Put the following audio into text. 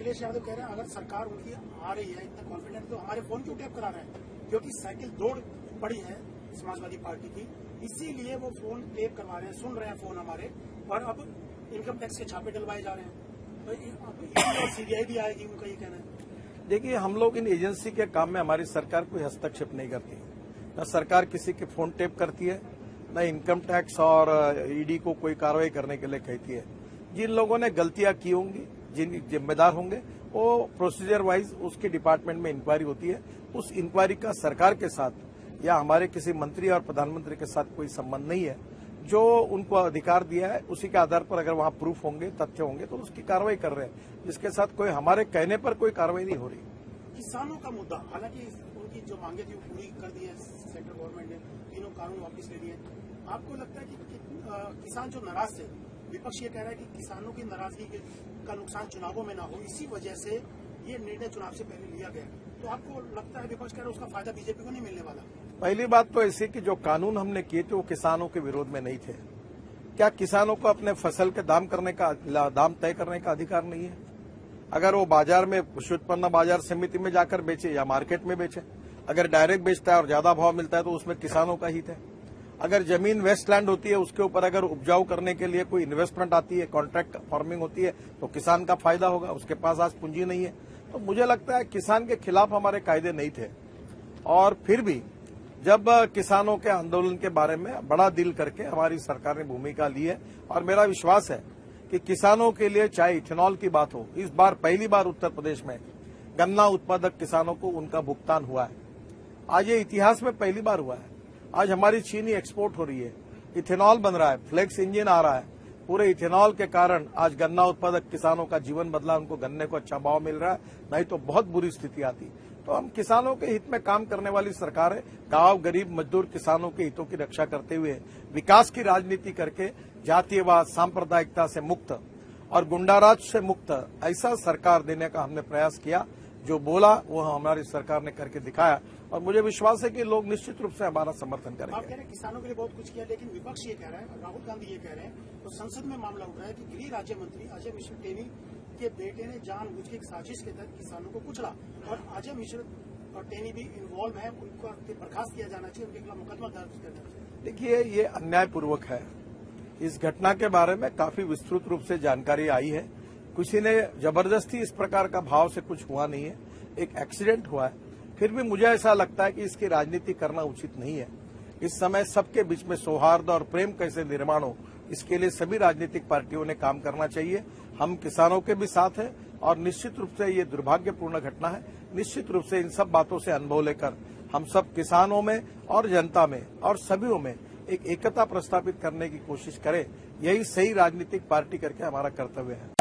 अखिलेश यादव कह रहे हैं अगर सरकार उनकी आ रही है इतना कॉन्फिडेंट तो हमारे फोन क्यों टैप करा रहे हैं, क्योंकि साइकिल दौड़ पड़ी है समाजवादी पार्टी की, इसीलिए वो फोन टैप करवा रहे हैं, सुन रहे हैं फोन हमारे, और अब इनकम टैक्स के छापे डलवाए जा रहे हैं, तो सीबीआई भी आएगी, उनका ये कहना है। देखिए, हम लोग इन एजेंसी के काम में हमारी सरकार कोई हस्तक्षेप नहीं करती, न सरकार किसी के फोन टेप करती है, न इनकम टैक्स और ईडी को कोई कार्रवाई करने के लिए कहती है। जिन लोगों ने गलतियां की होंगी, जिन जिम्मेदार होंगे, वो प्रोसीजर वाइज उसके डिपार्टमेंट में इंक्वायरी होती है। उस इंक्वायरी का सरकार के साथ या हमारे किसी मंत्री और प्रधानमंत्री के साथ कोई संबंध नहीं है। जो उनको अधिकार दिया है उसी के आधार पर अगर वहां प्रूफ होंगे, तथ्य होंगे, तो उसकी कार्रवाई कर रहे हैं। जिसके साथ कोई हमारे कहने पर कोई कार्रवाई नहीं हो रही। किसानों का मुद्दा, हालांकि उनकी जो मांगे थी वो पूरी कर दी है सेंट्रल गवर्नमेंट ने, तीनों कानून वापस ले लिए। आपको लगता है कि किसान जो नाराज थे, विपक्ष ये कह रहा है कि किसानों की नाराजगी का नुकसान चुनावों में ना हो, इसी वजह से ये निर्णय चुनाव से पहले लिया गया, तो आपको लगता है विपक्ष कह रहा है उसका फायदा बीजेपी को नहीं मिलने वाला? पहली बात तो ऐसी कि जो कानून हमने किए थे वो किसानों के विरोध में नहीं थे। क्या किसानों को अपने फसल के दाम तय करने का अधिकार नहीं है? अगर वो बाजार में कृषि उत्पन्न बाजार समिति में जाकर बेचे या मार्केट में बेचे, अगर डायरेक्ट बेचता है और ज्यादा भाव मिलता है तो उसमें किसानों का हित है। अगर जमीन वेस्टलैंड होती है, उसके ऊपर अगर उपजाऊ करने के लिए कोई इन्वेस्टमेंट आती है, कॉन्ट्रैक्ट फार्मिंग होती है, तो किसान का फायदा होगा। उसके पास आज पूंजी नहीं है, तो मुझे लगता है किसान के खिलाफ हमारे कायदे नहीं थे। और फिर भी जब किसानों के आंदोलन के बारे में बड़ा दिल करके हमारी सरकार ने भूमिका ली है, और मेरा विश्वास है कि किसानों के लिए चाहे इथेनॉल की बात हो, इस बार पहली बार उत्तर प्रदेश में गन्ना उत्पादक किसानों को उनका भुगतान हुआ है। आज ये इतिहास में पहली बार हुआ है। आज हमारी चीनी एक्सपोर्ट हो रही है, इथेनॉल बन रहा है, फ्लेक्स इंजन आ रहा है। पूरे इथेनॉल के कारण आज गन्ना उत्पादक किसानों का जीवन बदला, उनको गन्ने को अच्छा भाव मिल रहा है, नहीं तो बहुत बुरी स्थिति आती। तो हम किसानों के हित में काम करने वाली सरकार है। गांव, गरीब, मजदूर किसानों के हितों की रक्षा करते हुए विकास की राजनीति करके जातीयवाद, सांप्रदायिकता से मुक्त और गुंडाराज से मुक्त ऐसा सरकार देने का हमने प्रयास किया। जो बोला वो हमारी सरकार ने करके दिखाया, और मुझे विश्वास है कि लोग निश्चित रूप से हमारा समर्थन करेंगे। आप कह रहे हैं किसानों के लिए बहुत कुछ किया, लेकिन विपक्ष ये कह रहा है, राहुल गांधी ये कह रहे हैं, तो संसद में मामला उठ रहा है कि गृह राज्य मंत्री अजय मिश्र टेनी के बेटे ने जानबूझ के एक साजिश के तहत किसानों को कुचला, और अजय मिश्र और टेनी भी इन्वॉल्व है, उनको बर्खास्त किया जाना चाहिए, उनके खिलाफ मुकदमा दर्ज करना चाहिए। देखिए, ये अन्यायपूर्वक है। इस घटना के बारे में काफी विस्तृत रूप से जानकारी आई है। किसी ने जबरदस्ती इस प्रकार का भाव से कुछ हुआ नहीं है, एक एक्सीडेंट हुआ है। फिर भी मुझे ऐसा लगता है कि इसकी राजनीति करना उचित नहीं है। इस समय सबके बीच में सौहार्द और प्रेम कैसे निर्माण हो, इसके लिए सभी राजनीतिक पार्टियों ने काम करना चाहिए। हम किसानों के भी साथ हैं, और निश्चित रूप से ये दुर्भाग्यपूर्ण घटना है। निश्चित रूप से इन सब बातों से अनुभव लेकर हम सब किसानों में और जनता में और सभी में एक एकता प्रस्थापित करने की कोशिश करें। यही सही राजनीतिक पार्टी करके हमारा कर्तव्य है।